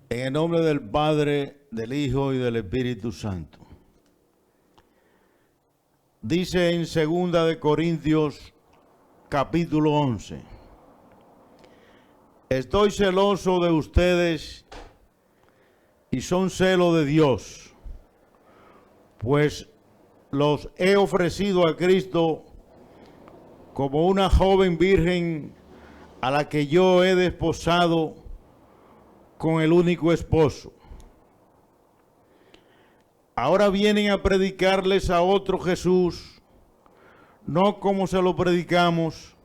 En el nombre del Padre, del Hijo y del Espíritu Santo. Dice en 2 de Corintios, capítulo 11. Estoy celoso de ustedes y son celo de Dios, pues los he ofrecido a Cristo como una joven virgen a la que yo he desposado con el único esposo. Ahora vienen a predicarles a otro Jesús, no como se lo predicamos,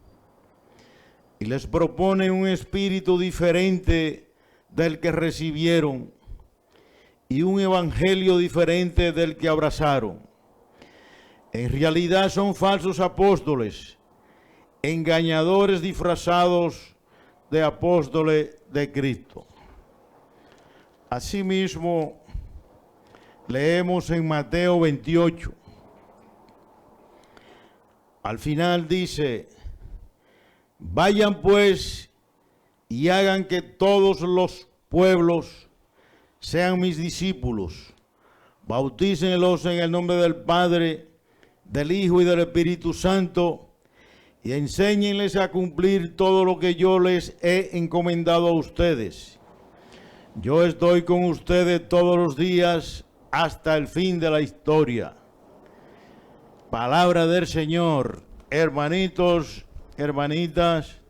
y les proponen un espíritu diferente del que recibieron y un evangelio diferente del que abrazaron. En realidad son falsos apóstoles, engañadores disfrazados de apóstoles de Cristo. Asimismo, leemos en Mateo 28. Al final dice: vayan pues y hagan que todos los pueblos sean mis discípulos. Bautícenlos en el nombre del Padre, del Hijo y del Espíritu Santo, y enséñenles a cumplir todo lo que yo les he encomendado a ustedes. Yo estoy con ustedes todos los días hasta el fin de la historia. Palabra del Señor. Hermanitos, hermanitas,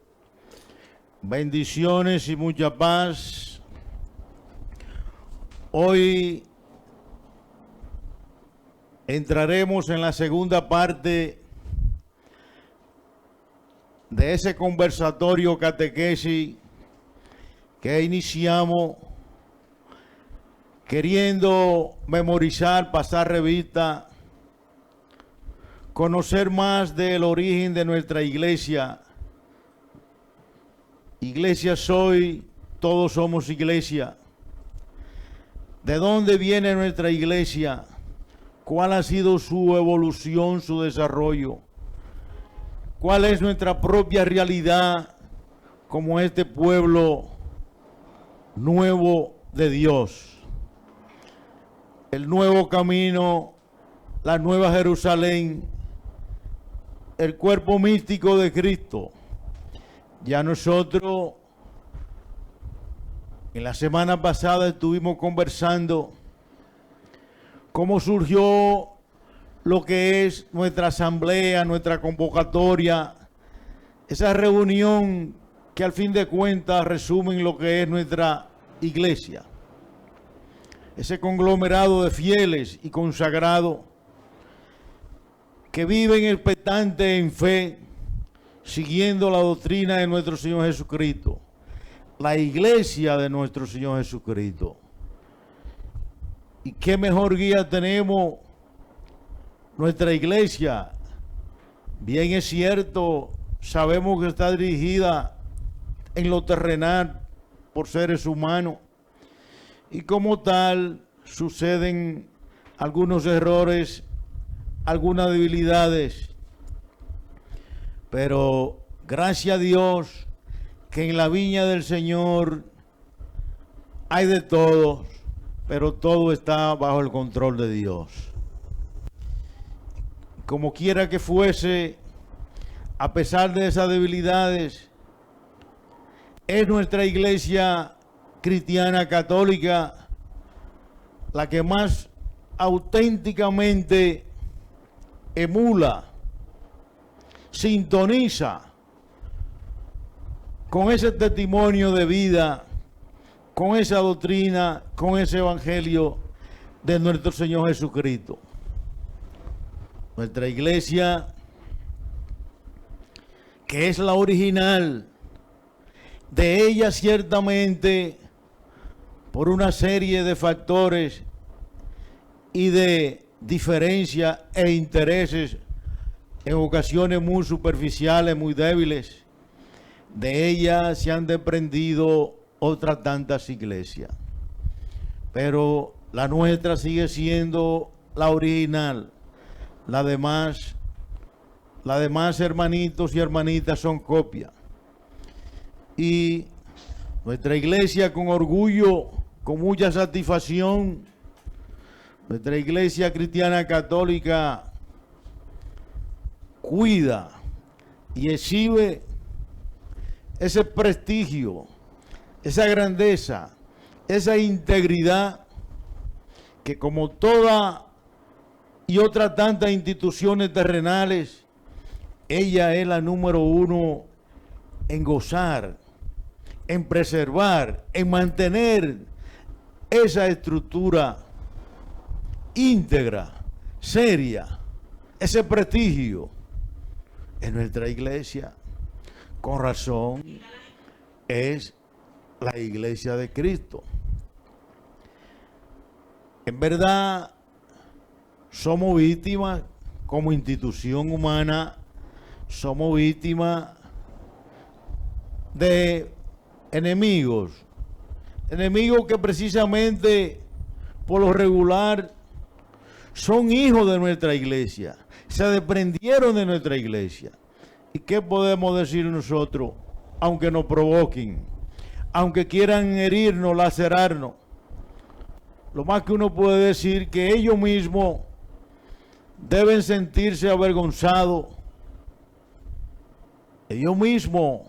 bendiciones y mucha paz. Hoy entraremos en la segunda parte de ese conversatorio catequesis que iniciamos queriendo memorizar, pasar revista, conocer más del origen de nuestra iglesia. Iglesia soy, todos somos iglesia. ¿De dónde viene nuestra iglesia? ¿Cuál ha sido su evolución, su desarrollo? ¿Cuál es nuestra propia realidad como este pueblo nuevo de Dios? El nuevo camino, la nueva Jerusalén, el cuerpo místico de Cristo. Ya nosotros en la semana pasada estuvimos conversando cómo surgió lo que es nuestra asamblea, nuestra convocatoria, esa reunión que al fin de cuentas resumen lo que es nuestra iglesia. Ese conglomerado de fieles y consagrados que viven expectantes en fe, siguiendo la doctrina de nuestro Señor Jesucristo, la iglesia de nuestro Señor Jesucristo. ¿Y qué mejor guía tenemos? Nuestra iglesia. Bien es cierto, sabemos que está dirigida en lo terrenal por seres humanos, y como tal suceden algunos errores, algunas debilidades, pero gracias a Dios que en la viña del Señor hay de todos, pero todo está bajo el control de Dios. Como quiera que fuese, a pesar de esas debilidades, es nuestra iglesia cristiana católica la que más auténticamente emula, sintoniza con ese testimonio de vida, con esa doctrina, con ese evangelio de nuestro Señor Jesucristo. Nuestra iglesia, que es la original, de ella ciertamente, por una serie de factores y de diferencias e intereses, en ocasiones muy superficiales, muy débiles, de ella se han desprendido otras tantas iglesias. Pero la nuestra sigue siendo la original. Las demás hermanitos y hermanitas son copias. Y nuestra iglesia con con mucha satisfacción, nuestra Iglesia Cristiana Católica cuida y exhibe ese prestigio, esa grandeza, esa integridad que, como toda y otras tantas instituciones terrenales, ella es la número uno en gozar, en preservar, en mantener esa estructura íntegra, seria, ese prestigio en nuestra iglesia. Con razón es la iglesia de Cristo. En verdad, somos víctimas como institución humana, somos víctimas de enemigos que precisamente por lo regular son hijos de nuestra iglesia, se desprendieron de nuestra iglesia. ¿Y qué podemos decir nosotros? Aunque nos provoquen, aunque quieran herirnos, lacerarnos, lo más que uno puede decir que ellos mismos deben sentirse avergonzados, ellos mismos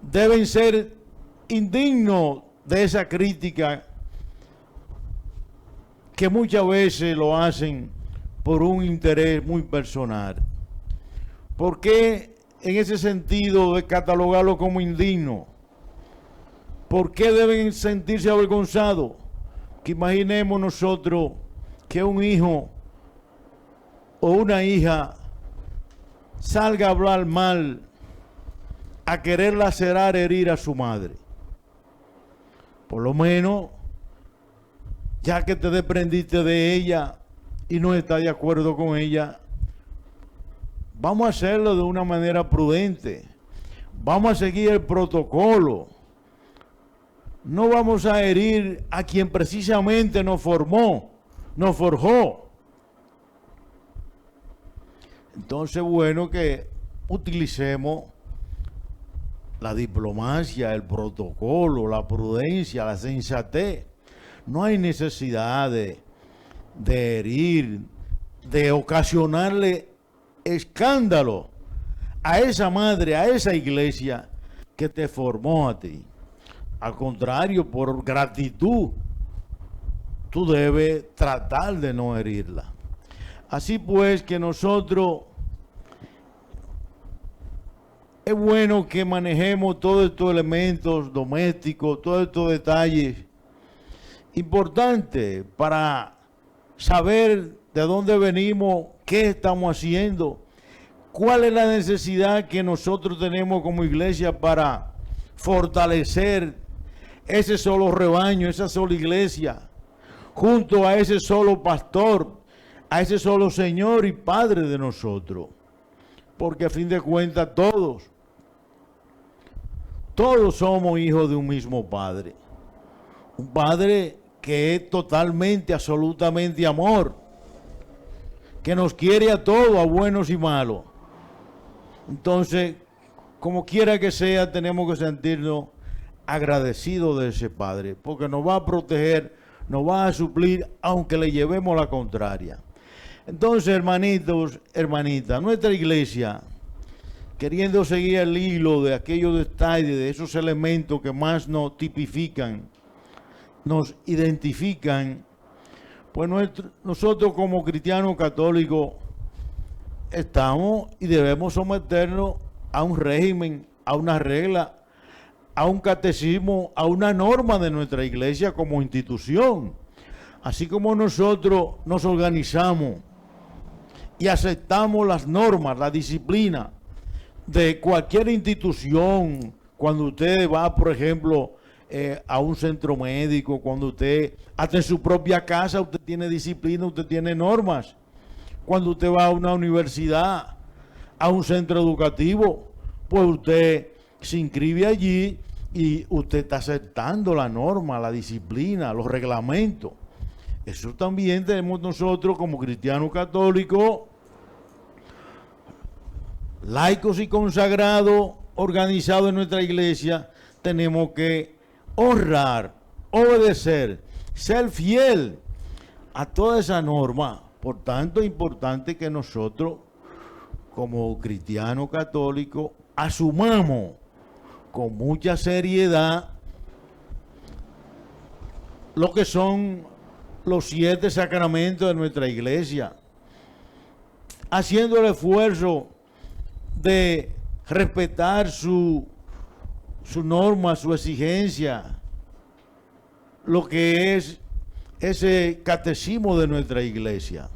deben ser indignos de esa crítica que muchas veces lo hacen por un interés muy personal. ¿Por qué en ese sentido de catalogarlo como indigno? ¿Por qué deben sentirse avergonzados? Que imaginemos nosotros que un hijo o una hija salga a hablar mal, a querer lacerar, herir a su madre. Por lo menos, ya que te desprendiste de ella y no estás de acuerdo con ella, vamos a hacerlo de una manera prudente. Vamos a seguir el protocolo. No vamos a herir a quien precisamente nos formó, nos forjó. Entonces, bueno, que utilicemos la diplomacia, el protocolo, la prudencia, la sensatez. No hay necesidad de herir, de ocasionarle escándalo a esa madre, a esa iglesia que te formó a ti. Al contrario, por gratitud, tú debes tratar de no herirla. Así pues que nosotros es bueno que manejemos todos estos elementos domésticos, todos estos detalles importantes para saber de dónde venimos, qué estamos haciendo, cuál es la necesidad que nosotros tenemos como iglesia para fortalecer ese solo rebaño, esa sola iglesia, junto a ese solo pastor, a ese solo Señor y Padre de nosotros. Porque a fin de cuentas todos somos hijos de un mismo Padre. Un Padre que es totalmente, absolutamente amor, que nos quiere a todos, a buenos y malos. Entonces, como quiera que sea, tenemos que sentirnos agradecidos de ese Padre, porque nos va a proteger, nos va a suplir, aunque le llevemos la contraria. Entonces, hermanitos, hermanitas, nuestra iglesia, queriendo seguir el hilo de aquellos detalles, de esos elementos que más nos tipifican, nos identifican, pues nosotros como cristianos católicos estamos y debemos someternos a un régimen, a una regla, a un catecismo, a una norma de nuestra iglesia como institución. Así como nosotros nos organizamos y aceptamos las normas, la disciplina de cualquier institución, cuando usted va, por ejemplo, a un centro médico, cuando usted, hasta en su propia casa, usted tiene disciplina, usted tiene normas. Cuando usted va a una universidad, a un centro educativo, pues usted se inscribe allí y usted está aceptando la norma, la disciplina, los reglamentos. Eso también tenemos nosotros como cristianos católicos, laicos y consagrados, organizados en nuestra iglesia, tenemos que honrar obedecer, ser fiel a toda esa norma. Por tanto, es importante que nosotros, como cristianos católicos, asumamos con mucha seriedad lo que son los 7 sacramentos de nuestra iglesia, haciendo el esfuerzo de respetar su norma, su exigencia, lo que es ese catecismo de nuestra iglesia,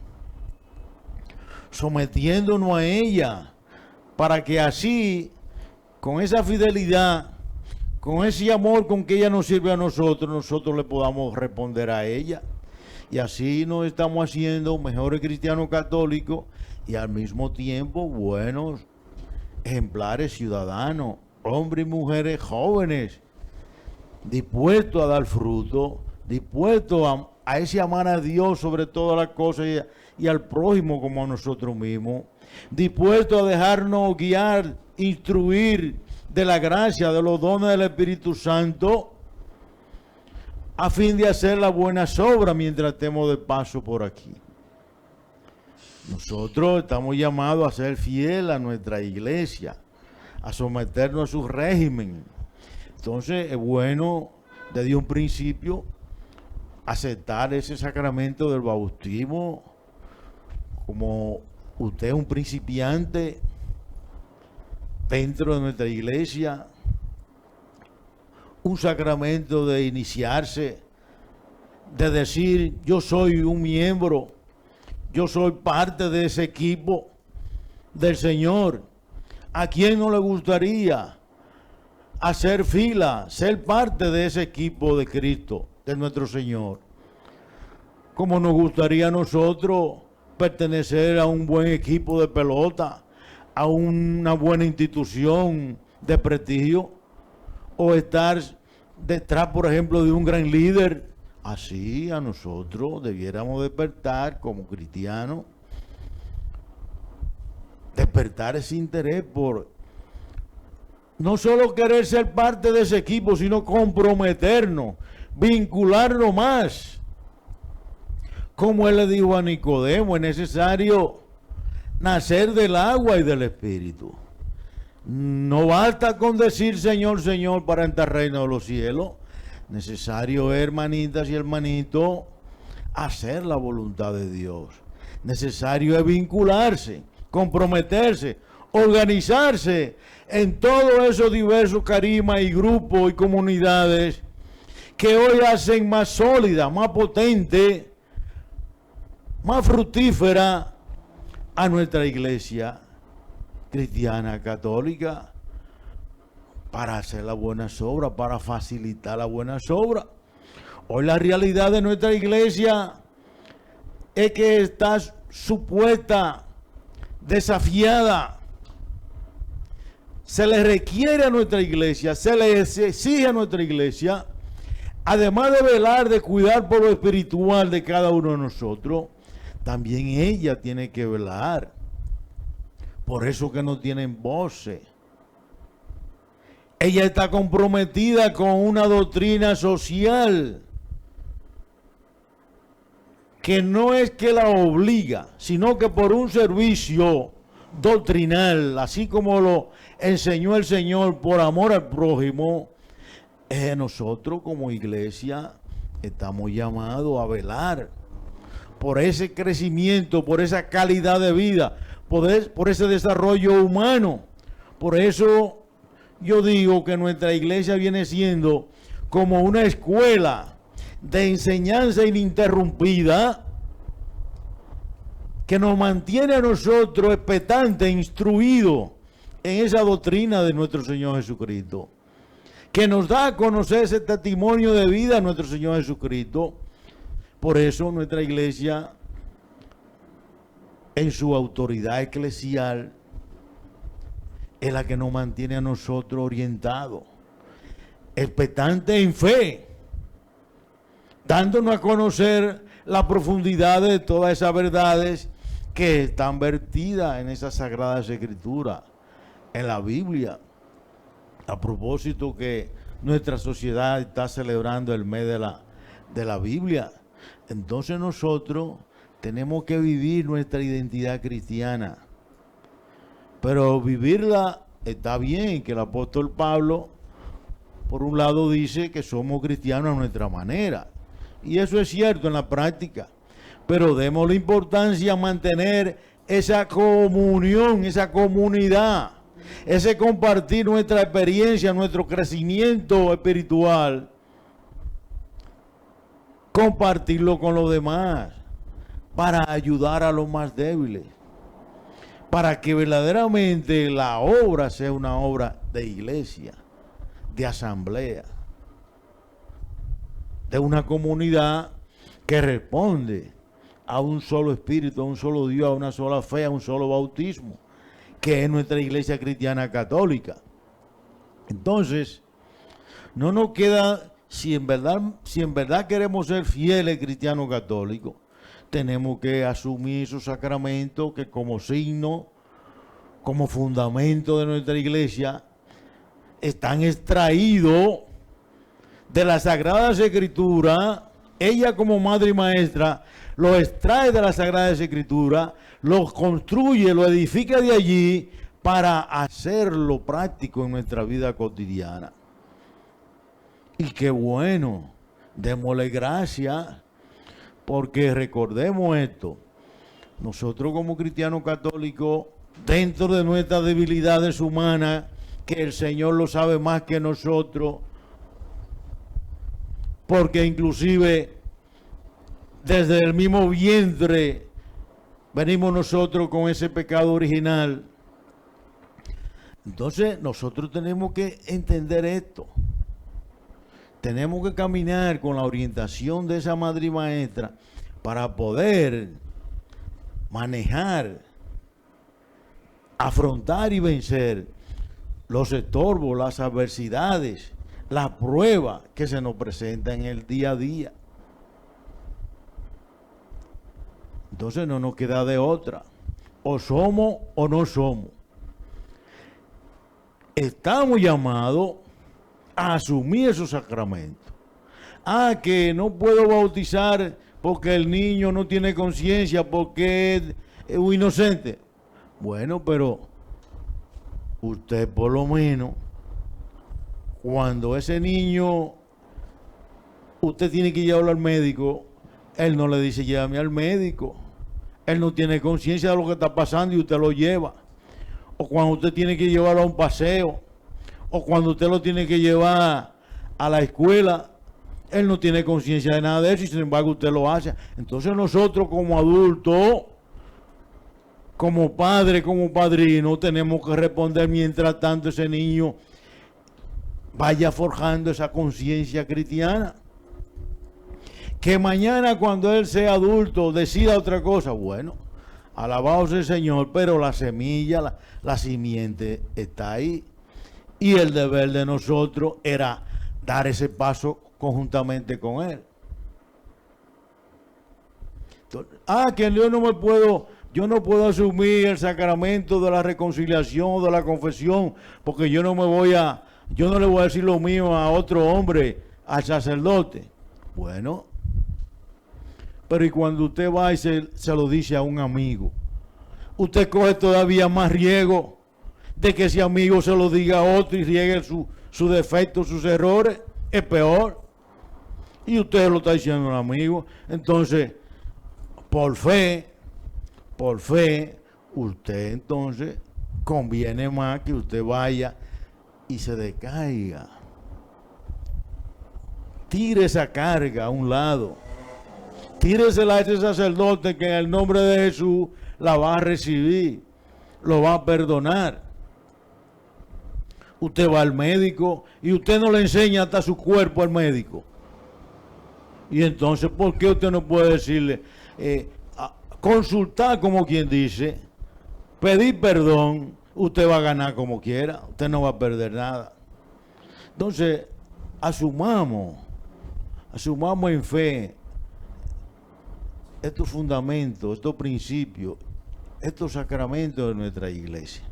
sometiéndonos a ella, para que así, con esa fidelidad, con ese amor con que ella nos sirve a nosotros, nosotros le podamos responder a ella. Y así nos estamos haciendo mejores cristianos católicos y al mismo tiempo buenos ejemplares ciudadanos, hombres y mujeres jóvenes, dispuestos a dar fruto, dispuestos a ese amar a Dios sobre todas las cosas y al prójimo como a nosotros mismos, dispuestos a dejarnos guiar, instruir de la gracia, de los dones del Espíritu Santo, a fin de hacer las buenas obras mientras estemos de paso por aquí. Nosotros estamos llamados a ser fieles a nuestra iglesia, a someternos a su régimen. Entonces es bueno, desde un principio, aceptar ese sacramento del bautismo como usted es un principiante dentro de nuestra iglesia, un sacramento de iniciarse, de decir yo soy un miembro, yo soy parte de ese equipo del Señor. ¿A quién no le gustaría hacer fila, ser parte de ese equipo de Cristo, de nuestro Señor? Como nos gustaría a nosotros pertenecer a un buen equipo de pelota, a una buena institución de prestigio, o estar detrás, por ejemplo, de un gran líder. Así a nosotros debiéramos despertar como cristianos, despertar ese interés por no solo querer ser parte de ese equipo, sino comprometernos, vincularnos más. Como él le dijo a Nicodemo, es necesario nacer del agua y del Espíritu. No basta con decir Señor, Señor para entrar al reino de los cielos. Necesario, hermanitas y hermanitos, hacer la voluntad de Dios. Necesario es vincularse, comprometerse, organizarse en todos esos diversos carismas y grupos y comunidades que hoy hacen más sólida, más potente, más fructífera a nuestra iglesia cristiana católica, para hacer las buenas obras, para facilitar las buenas obras. Hoy la realidad de nuestra iglesia es que está supuesta, desafiada. Se le requiere a nuestra iglesia, se le exige a nuestra iglesia, además de velar, de cuidar por lo espiritual de cada uno de nosotros, también ella tiene que velar. Por eso que no tienen voces. Ella está comprometida con una doctrina social que no es que la obliga, sino que por un servicio doctrinal, así como lo enseñó el Señor por amor al prójimo, nosotros como iglesia estamos llamados a velar por ese crecimiento, por esa calidad de vida, por ese desarrollo humano. Por eso yo digo que nuestra iglesia viene siendo como una escuela de enseñanza ininterrumpida que nos mantiene a nosotros expectantes, instruidos en esa doctrina de nuestro Señor Jesucristo, que nos da a conocer ese testimonio de vida a nuestro Señor Jesucristo. Por eso nuestra iglesia, en su autoridad eclesial, es la que nos mantiene a nosotros orientados, expectantes en fe, dándonos a conocer la profundidad de todas esas verdades que están vertidas en esas sagradas escrituras, en la Biblia. A propósito que nuestra sociedad está celebrando el mes de la Biblia. Entonces nosotros tenemos que vivir nuestra identidad cristiana. Pero vivirla está bien, que el apóstol Pablo, por un lado, dice que somos cristianos a nuestra manera. Y eso es cierto en la práctica. Pero demos la importancia a mantener esa comunión, esa comunidad, ese compartir nuestra experiencia, nuestro crecimiento espiritual, compartirlo con los demás para ayudar a los más débiles, para que verdaderamente la obra sea una obra de iglesia, de asamblea, de una comunidad que responde a un solo espíritu, a un solo Dios, a una sola fe, a un solo bautismo, que es nuestra iglesia cristiana católica. Entonces, no nos queda, si en verdad queremos ser fieles cristianos católicos, tenemos que asumir esos sacramentos que como signo, como fundamento de nuestra iglesia, están extraídos de las Sagradas Escrituras. Ella como madre y maestra lo extrae de las Sagradas Escrituras, lo construye, lo edifica de allí para hacerlo práctico en nuestra vida cotidiana. Y qué bueno, démosle gracias, porque recordemos esto, nosotros como cristianos católicos, dentro de nuestras debilidades humanas, que el Señor lo sabe más que nosotros, porque inclusive desde el mismo vientre venimos nosotros con ese pecado original. Entonces nosotros tenemos que entender esto. Tenemos que caminar con la orientación de esa madre y maestra para poder manejar, afrontar y vencer los estorbos, las adversidades, las pruebas que se nos presentan en el día a día. Entonces no nos queda de otra. O somos o no somos. Estamos llamados a asumir esos sacramentos. Que no puedo bautizar porque el niño no tiene conciencia, porque es un inocente. Bueno, pero usted por lo menos, cuando ese niño, usted tiene que llevarlo al médico, él no le dice llévame al médico. Él no tiene conciencia de lo que está pasando y usted lo lleva. O cuando usted tiene que llevarlo a un paseo, o cuando usted lo tiene que llevar a la escuela, él no tiene conciencia de nada de eso y sin embargo usted lo hace. Entonces nosotros como adultos, como padre, como padrino, tenemos que responder mientras tanto ese niño vaya forjando esa conciencia cristiana. Que mañana cuando él sea adulto decida otra cosa, bueno, alabado sea el Señor, pero la semilla, la simiente está ahí. Y el deber de nosotros era dar ese paso conjuntamente con él. Entonces, que yo no puedo asumir el sacramento de la reconciliación o de la confesión, porque yo no le voy a decir lo mío a otro hombre, al sacerdote. Bueno, pero y cuando usted va y se lo dice a un amigo, usted coge todavía más riesgo de que ese amigo se lo diga a otro y riegue su defecto, sus errores, es peor. Y usted lo está diciendo a un amigo. Entonces, por fe, usted entonces conviene más que usted vaya y se decaiga. Tire esa carga a un lado. Tíresela a ese sacerdote que en el nombre de Jesús la va a recibir, lo va a perdonar. Usted va al médico y usted no le enseña hasta su cuerpo al médico. Y entonces, ¿por qué usted no puede decirle, consultar como quien dice, pedir perdón? Usted va a ganar como quiera, usted no va a perder nada. Entonces, asumamos en fe estos fundamentos, estos principios, estos sacramentos de nuestra iglesia.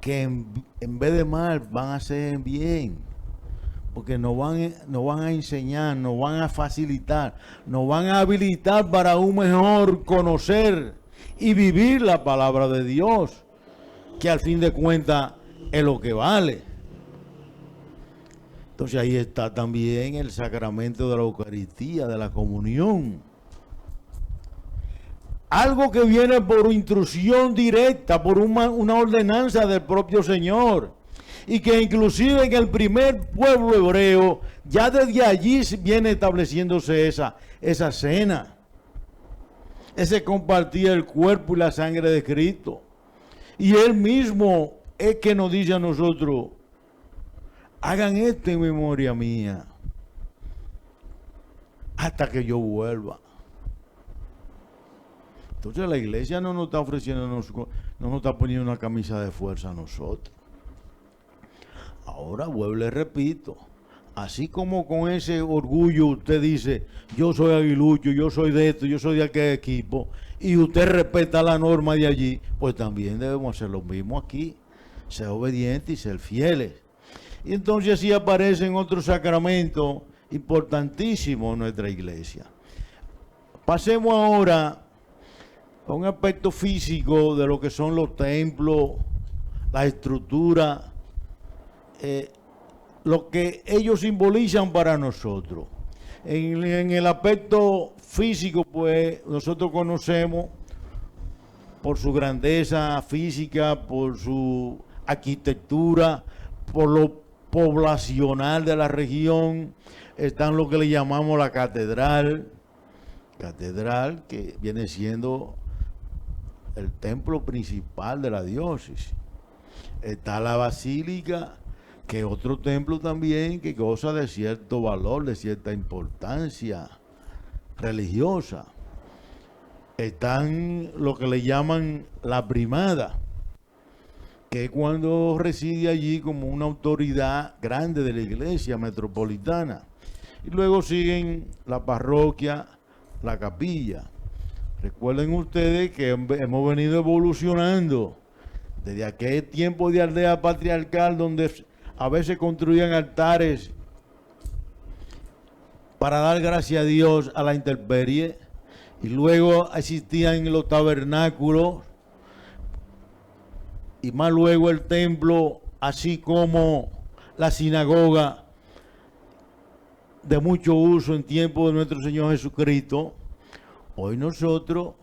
que en vez de mal van a hacer bien, porque nos van a enseñar, nos van a facilitar, nos van a habilitar para un mejor conocer y vivir la palabra de Dios, que al fin de cuentas es lo que vale. Entonces ahí está también el sacramento de la Eucaristía, de la comunión. Algo que viene por instrucción directa, por una ordenanza del propio Señor. Y que inclusive en el primer pueblo hebreo, ya desde allí viene estableciéndose esa cena. Ese compartir el cuerpo y la sangre de Cristo. Y Él mismo es que nos dice a nosotros, hagan esto en memoria mía, hasta que yo vuelva. Entonces la iglesia no nos está ofreciendo, no nos está poniendo una camisa de fuerza a nosotros. Ahora vuelvo y le repito, así como con ese orgullo usted dice, yo soy aguilucho, yo soy de esto, yo soy de aquel equipo, y usted respeta la norma de allí, pues también debemos hacer lo mismo aquí, ser obedientes y ser fieles. Y entonces así aparecen otros sacramentos importantísimos en nuestra iglesia. Pasemos ahora a un aspecto físico de lo que son los templos, la estructura, lo que ellos simbolizan para nosotros. En el aspecto físico, pues nosotros conocemos por su grandeza física, por su arquitectura, por lo poblacional de la región, están lo que le llamamos la catedral, que viene siendo el templo principal de la diócesis. Está la basílica, que es otro templo también que goza de cierto valor, de cierta importancia religiosa. Están lo que le llaman la primada, que es cuando reside allí como una autoridad grande de la iglesia metropolitana. Y luego siguen la parroquia, la capilla. Recuerden ustedes que hemos venido evolucionando desde aquel tiempo de aldea patriarcal, donde a veces construían altares para dar gracias a Dios a la intemperie, y luego existían los tabernáculos, y más luego el templo, así como la sinagoga de mucho uso en tiempo de nuestro Señor Jesucristo. Hoy nosotros,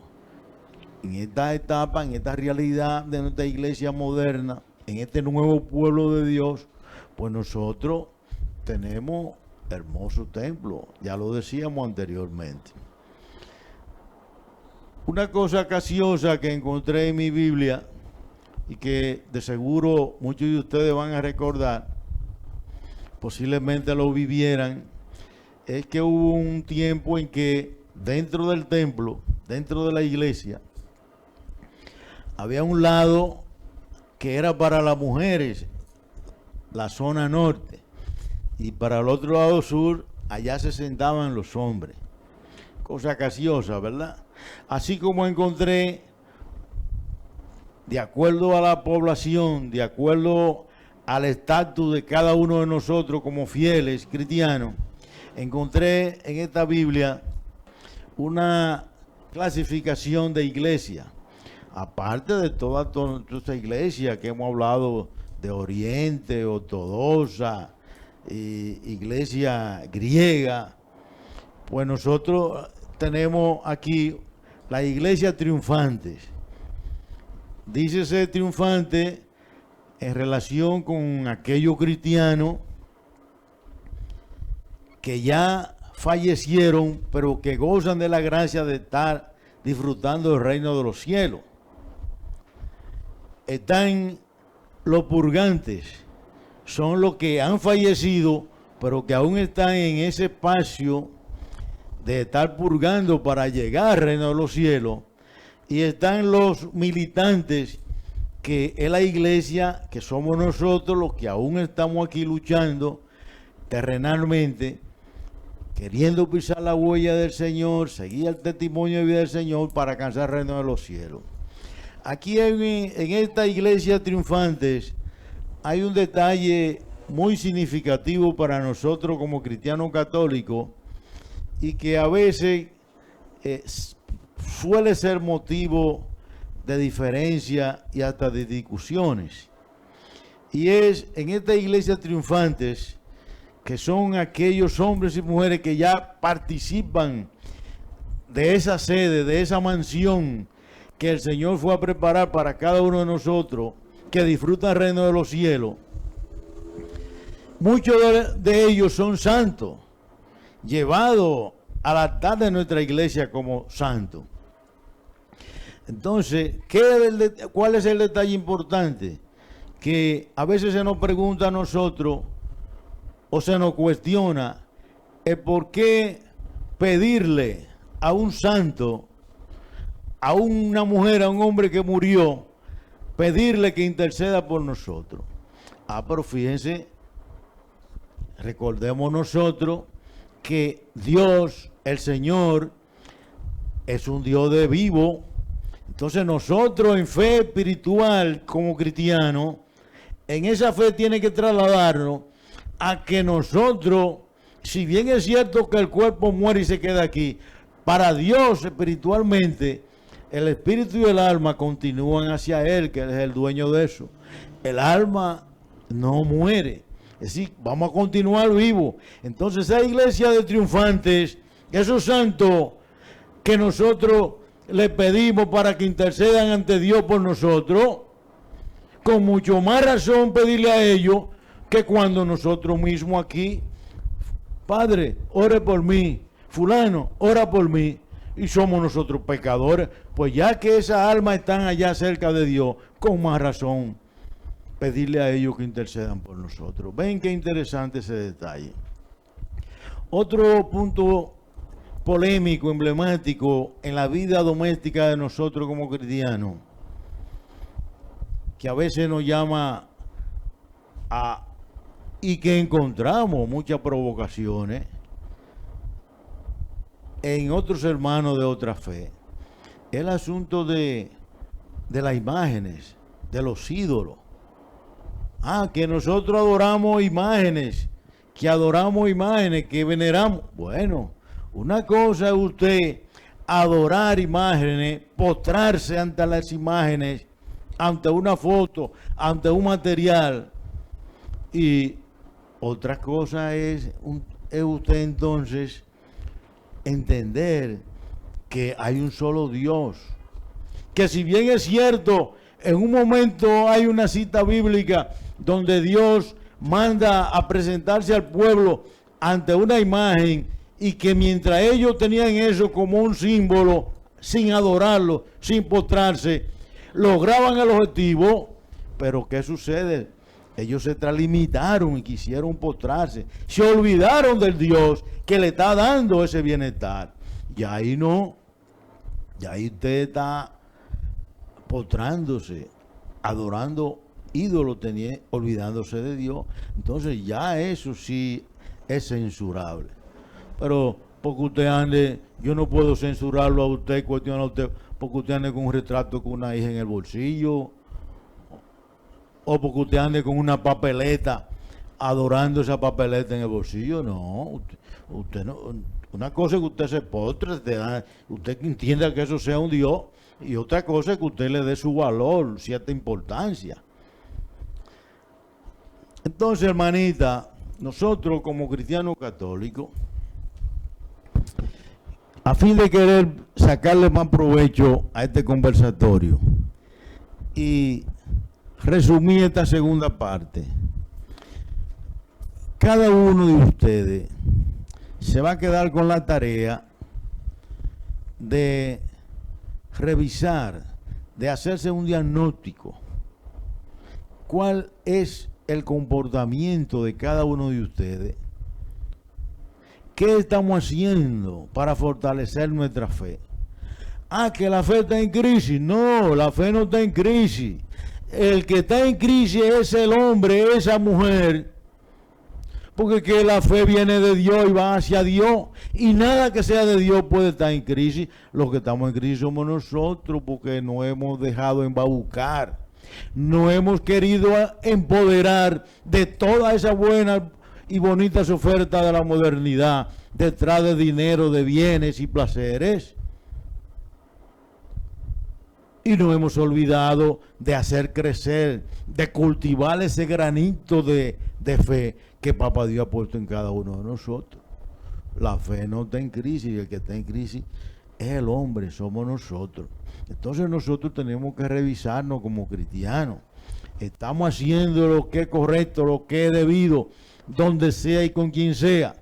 en esta etapa, en esta realidad de nuestra iglesia moderna, en este nuevo pueblo de Dios, pues nosotros tenemos hermoso templo, ya lo decíamos anteriormente. Una cosa capciosa que encontré en mi Biblia y que de seguro muchos de ustedes van a recordar, posiblemente lo vivieran, es que hubo un tiempo en que dentro del templo, dentro de la iglesia, había un lado que era para las mujeres, la zona norte, y para el otro lado sur, allá se sentaban los hombres. Cosa capciosa, ¿verdad? Así como encontré, de acuerdo a la población, de acuerdo al estatus de cada uno de nosotros como fieles cristianos, encontré en esta Biblia una clasificación de iglesia, aparte de toda esta iglesia que hemos hablado de Oriente, ortodoxa, iglesia griega, pues nosotros tenemos aquí la iglesia triunfantes. Dícese triunfante en relación con aquellos cristianos que ya fallecieron, pero que gozan de la gracia de estar disfrutando del reino de los cielos. Están los purgantes, son los que han fallecido, pero que aún están en ese espacio de estar purgando para llegar al reino de los cielos. Y están los militantes, que es la iglesia, que somos nosotros los que aún estamos aquí luchando terrenalmente, queriendo pisar la huella del Señor, seguir el testimonio de vida del Señor para alcanzar el reino de los cielos. aquí en esta iglesia Triunfantes hay un detalle muy significativo para nosotros como cristianos católicos y que a veces suele ser motivo de diferencia y hasta de discusiones. Y es en esta iglesia Triunfantes, que son aquellos hombres y mujeres que ya participan de esa sede, de esa mansión que el Señor fue a preparar para cada uno de nosotros, que disfrutan el reino de los cielos. Muchos de ellos son santos, llevados al altar de nuestra iglesia como santos. Entonces, ¿cuál es el detalle importante? Que a veces se nos pregunta a nosotros o se nos cuestiona el por qué pedirle a un santo, a una mujer, a un hombre que murió, pedirle que interceda por nosotros. Pero fíjense, recordemos nosotros que Dios, el Señor, es un Dios de vivo. Entonces nosotros en fe espiritual como cristianos, en esa fe tiene que trasladarnos a que nosotros, si bien es cierto que el cuerpo muere y se queda aquí, para Dios espiritualmente, el espíritu y el alma continúan hacia Él, que es el dueño de eso. El alma no muere. Es decir, vamos a continuar vivos. Entonces, esa iglesia de Triunfantes, esos santos que nosotros les pedimos para que intercedan ante Dios por nosotros, con mucho más razón pedirle a ellos que cuando nosotros mismos aquí, Padre, ore por mí, fulano, ora por mí, y somos nosotros pecadores. Pues ya que esas almas están allá cerca de Dios, con más razón pedirle a ellos que intercedan por nosotros. Ven qué interesante ese detalle. Otro punto polémico, emblemático en la vida doméstica de nosotros como cristianos, que a veces nos llama y que encontramos muchas provocaciones en otros hermanos de otra fe, el asunto de las imágenes, de los ídolos. Que nosotros adoramos imágenes, que veneramos. Bueno, una cosa es usted adorar imágenes, postrarse ante las imágenes, ante una foto, ante un material. Y otra cosa es usted entonces entender que hay un solo Dios. Que si bien es cierto, en un momento hay una cita bíblica donde Dios manda a presentarse al pueblo ante una imagen, y que mientras ellos tenían eso como un símbolo, sin adorarlo, sin postrarse, lograban el objetivo. Pero ¿qué sucede? Ellos se extralimitaron y quisieron postrarse, se olvidaron del Dios que le está dando ese bienestar. Y ahí no, y ahí usted está postrándose, adorando ídolos, olvidándose de Dios. Entonces ya eso sí es censurable. Pero porque usted ande, yo no puedo censurarlo a usted, cuestionar a usted, porque usted ande con un retrato con una hija en el bolsillo, o porque usted ande con una papeleta, adorando esa papeleta en el bolsillo. No, usted no. Una cosa es que usted se postre, usted entienda que eso sea un Dios, y otra cosa es que usted le dé su valor, cierta importancia. Entonces, hermanita, nosotros como cristianos católicos, a fin de querer sacarle más provecho a este conversatorio y resumir esta segunda parte, cada uno de ustedes se va a quedar con la tarea de revisar, de hacerse un diagnóstico. ¿Cuál es el comportamiento de cada uno de ustedes? ¿Qué estamos haciendo para fortalecer nuestra fe? Que la fe está en crisis. No, la fe no está en crisis. El que está en crisis es el hombre, esa mujer, Porque que la fe viene de Dios y va hacia Dios. Y nada que sea de Dios puede estar en crisis. Los que estamos en crisis somos nosotros, porque no hemos dejado embaucar. No hemos querido empoderar de todas esas buenas y bonitas ofertas de la modernidad, detrás de dinero, de bienes y placeres. Y nos hemos olvidado de hacer crecer, de cultivar ese granito de fe que Papá Dios ha puesto en cada uno de nosotros. La fe no está en crisis, el que está en crisis es el hombre, somos nosotros. Entonces nosotros tenemos que revisarnos como cristianos. Estamos haciendo lo que es correcto, lo que es debido, donde sea y con quien sea.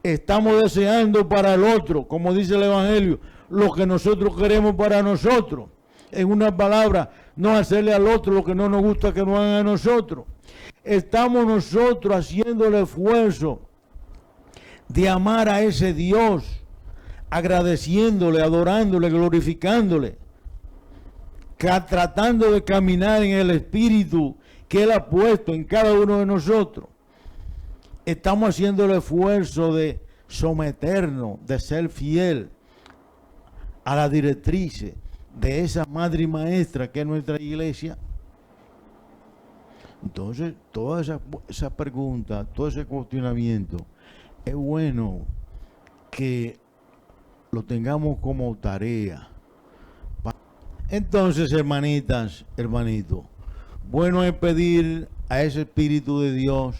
Estamos deseando para el otro, como dice el Evangelio, lo que nosotros queremos para nosotros. En una palabra, no hacerle al otro lo que no nos gusta que nos hagan a nosotros. Estamos nosotros haciendo el esfuerzo de amar a ese Dios, agradeciéndole, adorándole, glorificándole, tratando de caminar en el Espíritu que Él ha puesto en cada uno de nosotros. Estamos haciendo el esfuerzo de someternos, de ser fiel a la directriz de esa madre y maestra que es nuestra iglesia. Entonces, toda esa pregunta, todo ese cuestionamiento, es bueno que lo tengamos como tarea. Entonces, hermanitas, hermanitos, bueno es pedir a ese Espíritu de Dios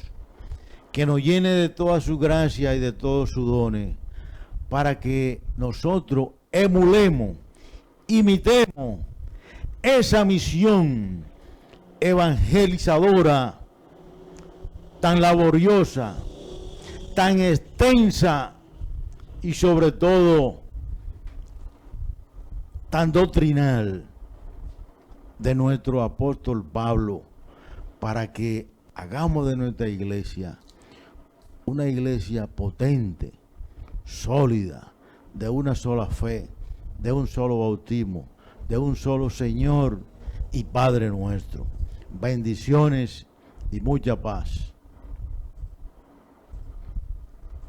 que nos llene de toda su gracia y de todos sus dones, para que nosotros emulemos, imitemos esa misión evangelizadora tan laboriosa, tan extensa y sobre todo tan doctrinal de nuestro apóstol Pablo, para que hagamos de nuestra iglesia una iglesia potente, sólida, de una sola fe, de un solo bautismo, de un solo Señor y Padre nuestro. Bendiciones y mucha paz.